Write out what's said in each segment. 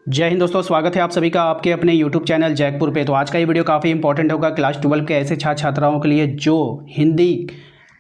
जय हिंद दोस्तों, स्वागत है आप सभी का आपके अपने YouTube चैनल जैकपुर पे। तो आज का ये वीडियो काफ़ी इंपॉर्टेंट होगा क्लास 12 के ऐसे छात्र छात्राओं के लिए जो हिंदी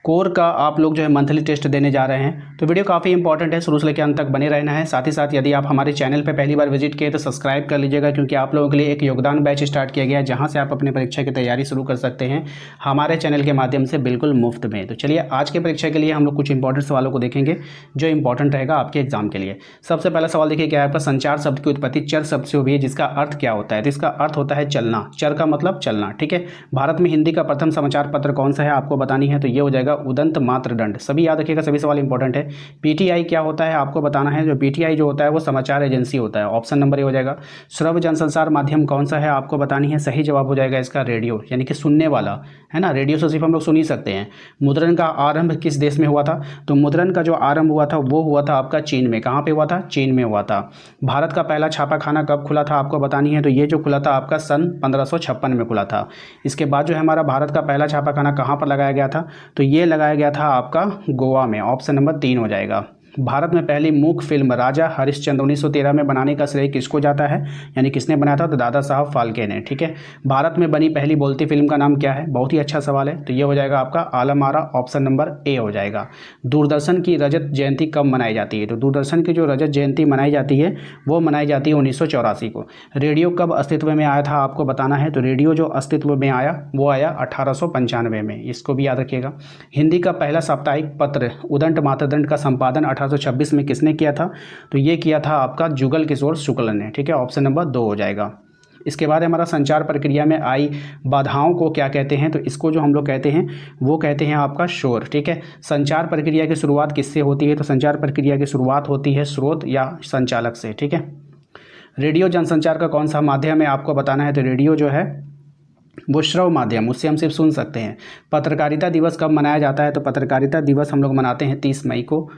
कोर का आप लोग जो है मंथली टेस्ट देने जा रहे हैं। तो वीडियो काफ़ी इंपॉर्टेंट है, शुरू से लेकर अंत तक बने रहना है। साथ ही साथ यदि आप हमारे चैनल पर पहली बार विजिट किए तो सब्सक्राइब कर लीजिएगा, क्योंकि आप लोगों के लिए एक योगदान बैच स्टार्ट किया गया है जहाँ से आप अपनी परीक्षा की तैयारी शुरू कर सकते हैं हमारे चैनल के माध्यम से बिल्कुल मुफ्त में। तो चलिए आज की परीक्षा के लिए हम लोग कुछ इंपॉर्टेंट सवालों को देखेंगे जो इंपॉर्टेंट रहेगा आपके एग्जाम के लिए। सबसे पहला सवाल देखिए क्या है आपका, संचार शब्द की उत्पत्ति चर शब्द से हुई है जिसका अर्थ क्या होता है। तो इसका अर्थ होता है चलना, चर का मतलब चलना। ठीक है, भारत में हिंदी का प्रथम समाचार पत्र कौन सा है आपको बतानी है, तो ये हो जाएगा उदंत मातृदंड। सभी याद रखिएगा, सभी सवाल इंपॉर्टेंट है। पीटीआई क्या होता है आपको बताना है, जो पीटीआई जो होता है वो समाचार एजेंसी होता है। ऑप्शन नंबर ए हो जाएगा। श्रव्य जनसंचार माध्यम कौन सा है आपको बतानी है, सही जवाब हो जाएगा इसका रेडियो, यानी कि सुनने वाला है ना। रेडियो से सिर्फ हम लोग सुन ही सकते हैं। मुद्रण का आरंभ किस देश में हुआ था, तो मुद्रण का जो आरंभ हुआ था वो हुआ था आपका चीन में। कहाँ पे हुआ था, चीन में हुआ था। भारत का पहला छापाखाना कब खुला था आपको बतानी है, तो ये जो खुला था आपका सन 1556 में खुला था। इसके बाद जो है हमारा भारत का पहला छापाखाना कहाँ पर लगाया गया था, तो ये लगाया गया था आपका गोवा में। ऑप्शन नंबर 3 हो जाएगा। भारत में पहली मूक फिल्म राजा हरिश्चंद्र 1913 में बनाने का श्रेय किसको जाता है, यानी किसने बनाया था, तो दादा साहब फाल्के ने। ठीक है, भारत में बनी पहली बोलती फिल्म का नाम क्या है, बहुत ही अच्छा सवाल है। तो ये हो जाएगा आपका Alam Ara, option number A हो जाएगा। दूरदर्शन की रजत जयंती कब मनाई जाती है, तो दूरदर्शन की जो रजत जयंती मनाई जाती है वो मनाई जाती है 1984 को। रेडियो कब अस्तित्व में आया था आपको बताना है, तो रेडियो जो अस्तित्व में आया वो आया 1895 में, इसको भी याद रखिएगा। हिंदी का पहला साप्ताहिक पत्र उदंत मातृदंड का संपादन 1826 में किसने किया था, तो ये किया था आपका जुगल किशोर शुक्ल ने। ठीक है, ऑप्शन नंबर 2 हो जाएगा। इसके बाद हमारा संचार प्रक्रिया में आई बाधाओं को क्या कहते हैं, तो इसको जो हम लोग कहते हैं वो कहते हैं आपका शोर। ठीक है, संचार प्रक्रिया की शुरुआत किससे होती है, तो संचार प्रक्रिया की शुरुआत होती है स्रोत या संचालक से। ठीक है, रेडियो जनसंचार का कौन सा माध्यम है आपको बताना है, तो रेडियो जो है वो श्रव्य माध्यम, उससे हम सिर्फ सुन सकते हैं। पत्रकारिता दिवस कब मनाया जाता है, तो पत्रकारिता दिवस हम लोग मनाते हैं 30 मई को।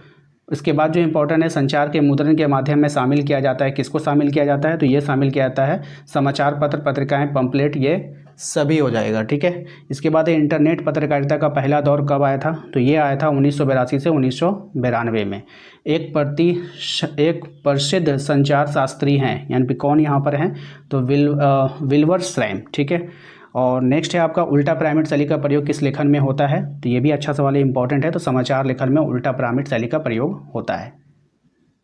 इसके बाद जो इंपॉर्टेंट है, संचार के मुद्रण के माध्यम में शामिल किया जाता है, किसको शामिल किया जाता है, तो ये शामिल किया जाता है समाचार पत्र, पत्रिकाएं, पंपलेट, ये सभी हो जाएगा। ठीक है, इसके बाद इंटरनेट पत्रकारिता का पहला दौर कब आया था, तो ये आया था 1982 से 1992 में। एक प्रसिद्ध संचार शास्त्री हैं, यानी कि कौन यहाँ पर हैं, तो विल्बर स्लैम। ठीक है, और नेक्स्ट है आपका उल्टा पिरामिड शैली का प्रयोग किस लेखन में होता है, तो ये भी अच्छा सवाल है, इंपॉर्टेंट है। तो समाचार लेखन में उल्टा पिरामिड शैली का प्रयोग होता है।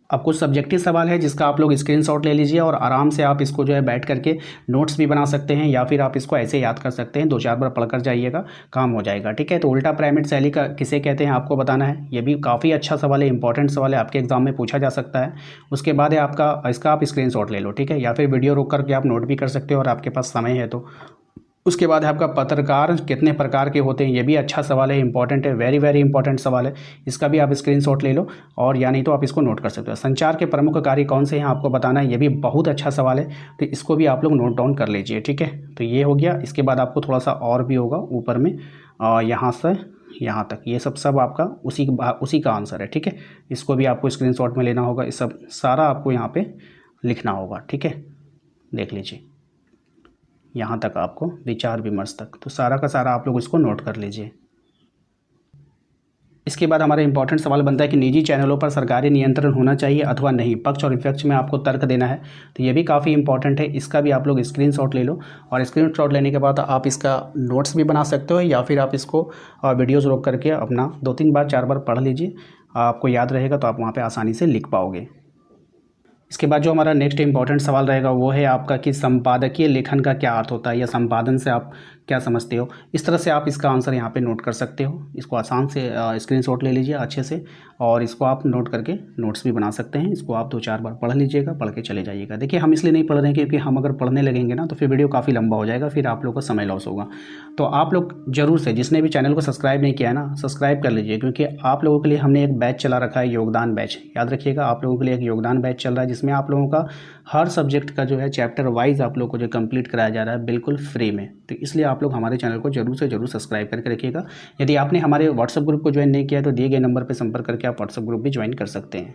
अब कुछ सब्जेक्टिव सवाल है जिसका आप लोग स्क्रीनशॉट ले लीजिए और आराम से आप इसको जो है बैठ करके नोट्स भी बना सकते हैं, या फिर आप इसको ऐसे याद कर सकते हैं, 2-4 बार पढ़कर जाइएगा, काम हो जाएगा। ठीक है, तो उल्टा पिरामिड शैली का किसे कहते हैं आपको बताना है। ये भी काफ़ी अच्छा सवाल है, इंपॉर्टेंट सवाल है, आपके एग्जाम में पूछा जा सकता है। उसके बाद है आपका इसका आप स्क्रीनशॉट ले लो। ठीक है, या फिर वीडियो रोक करके आप नोट भी कर सकते हो और आपके पास समय है तो। उसके बाद है आपका पत्रकार कितने प्रकार के होते हैं, ये भी अच्छा सवाल है, इंपॉर्टेंट है, वेरी वेरी इंपॉर्टेंट सवाल है। इसका भी आप स्क्रीनशॉट ले लो और या नहीं तो आप इसको नोट कर सकते हो। संचार के प्रमुख कार्य कौन से हैं आपको बताना है, ये भी बहुत अच्छा सवाल है, तो इसको भी आप लोग नोट डाउन कर लीजिए। ठीक है, तो ये हो गया। इसके बाद आपको थोड़ा सा और भी होगा ऊपर में, यहाँ से यहाँ तक, ये सब आपका उसी का आंसर है। ठीक है, इसको भी आपको स्क्रीनशॉट में लेना होगा, इस सब सारा आपको यहाँ पे लिखना होगा। ठीक है, देख लीजिए यहाँ तक आपको विचार विमर्श तक, तो सारा का सारा आप लोग इसको नोट कर लीजिए। इसके बाद हमारा इंपॉर्टेंट सवाल बनता है कि निजी चैनलों पर सरकारी नियंत्रण होना चाहिए अथवा नहीं, पक्ष और विपक्ष में आपको तर्क देना है। तो ये भी काफ़ी इंपॉर्टेंट है, इसका भी आप लोग स्क्रीनशॉट ले लो और स्क्रीनशॉट लेने के बाद आप इसका नोट्स भी बना सकते हो, या फिर आप इसको वीडियोज़ रोक करके अपना 2-3 बार 4 बार पढ़ लीजिए, आपको याद रहेगा तो आप वहाँ पर आसानी से लिख पाओगे। इसके बाद जो हमारा नेक्स्ट इंपॉर्टेंट सवाल रहेगा वो है आपका कि संपादकीय लेखन का क्या अर्थ होता है, या संपादन से आप क्या समझते हो। इस तरह से आप इसका आंसर यहाँ पे नोट कर सकते हो। इसको आसान से स्क्रीनशॉट ले लीजिए अच्छे से, और इसको आप नोट करके नोट्स भी बना सकते हैं। इसको आप 2-4 बार पढ़ लीजिएगा, पढ़ के चले जाइएगा। देखिए हम इसलिए नहीं पढ़ रहे हैं क्योंकि हम अगर पढ़ने लगेंगे ना तो फिर वीडियो काफ़ी लंबा हो जाएगा, फिर आप लोग का समय लॉस होगा। तो आप लोग जरूर से, जिसने भी चैनल को सब्सक्राइब नहीं किया है ना, सब्सक्राइब कर लीजिए, क्योंकि आप लोगों के लिए हमने एक बैच चला रखा है, योगदान बैच। याद रखिएगा, आप लोगों के लिए एक योगदान बैच चल रहा है जिसमें आप लोगों का हर सब्जेक्ट का जो है चैप्टर वाइज आप लोग को जो कंप्लीट कराया जा रहा है बिल्कुल फ्री में। तो इसलिए आप लोग हमारे चैनल को जरूर से जरूर सब्सक्राइब करके रखिएगा। यदि आपने हमारे व्हाट्सएप ग्रुप को ज्वाइन नहीं किया तो दिए गए नंबर पर संपर्क करके आप व्हाट्सएप ग्रुप भी ज्वाइन कर सकते हैं।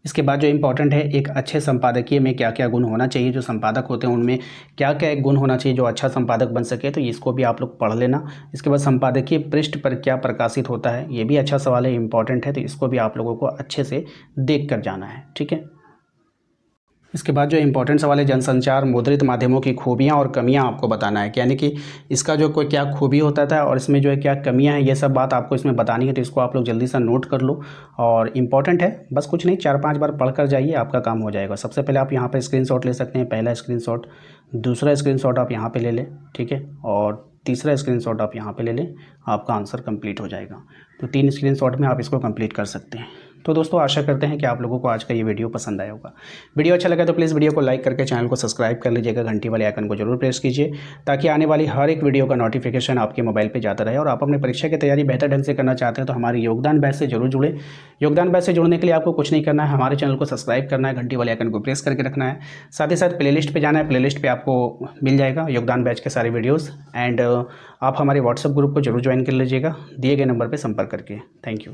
इसके बाद जो इंपॉर्टेंट है, एक अच्छे संपादकीय में क्या क्या गुण होना चाहिए, जो संपादक होते हैं उनमें क्या क्या एक गुण होना चाहिए जो अच्छा संपादक बन सके, तो इसको भी आप लोग पढ़ लेना। इसके बाद संपादकीय पृष्ठ पर क्या प्रकाशित होता है, ये भी अच्छा सवाल है, इंपॉर्टेंट है, तो इसको भी आप लोगों को अच्छे से देख कर जाना है। ठीक है, इसके बाद जो इंपॉर्टेंट सवाल है, जनसंचार मुद्रित माध्यमों की खूबियाँ और कमियाँ आपको बताना है, यानी कि इसका जो कोई क्या खूबी होता था और इसमें जो है क्या कमियाँ हैं, ये सब बात आपको इसमें बतानी है। तो इसको आप लोग जल्दी से नोट कर लो और इम्पॉर्टेंट है, बस कुछ नहीं 4-5 बार पढ़ कर जाइए, आपका काम हो जाएगा। सबसे पहले आप यहाँ पर स्क्रीनशॉट ले सकते हैं, पहला स्क्रीनशॉट, दूसरा स्क्रीनशॉट आप यहाँ पर ले लें, ठीक है, और तीसरा स्क्रीनशॉट आप यहाँ पे ले लें, आपका आंसर कंप्लीट हो जाएगा। तो 3 स्क्रीनशॉट में आप इसको कंप्लीट कर सकते हैं। तो दोस्तों आशा करते हैं कि आप लोगों को आज का ये वीडियो पसंद आया होगा। वीडियो अच्छा लगा तो प्लीज़ वीडियो को लाइक करके चैनल को सब्सक्राइब कर लीजिएगा, घंटी वाले आइकन को जरूर प्रेस कीजिए ताकि आने वाली हर एक वीडियो का नोटिफिकेशन आपके मोबाइल पर जाता रहे। और आप अपनी परीक्षा की तैयारी बेहतर ढंग से करना चाहते हैं तो हमारे योगदान बैच से जरूर जुड़े। योगदान बैच से जुड़ने के लिए आपको कुछ नहीं करना है, हमारे चैनल को सब्सक्राइब करना है, घंटी वाले आइकन को प्रेस करके रखना है, साथ ही साथ प्लेलिस्ट पे जाना है। प्लेलिस्ट पे आपको मिल जाएगा योगदान बैच के सारे वीडियोस एंड आप हमारे व्हाट्सएप ग्रुप को जरूर ज्वाइन कर लीजिएगा दिए गए नंबर पे संपर्क करके। Thank you.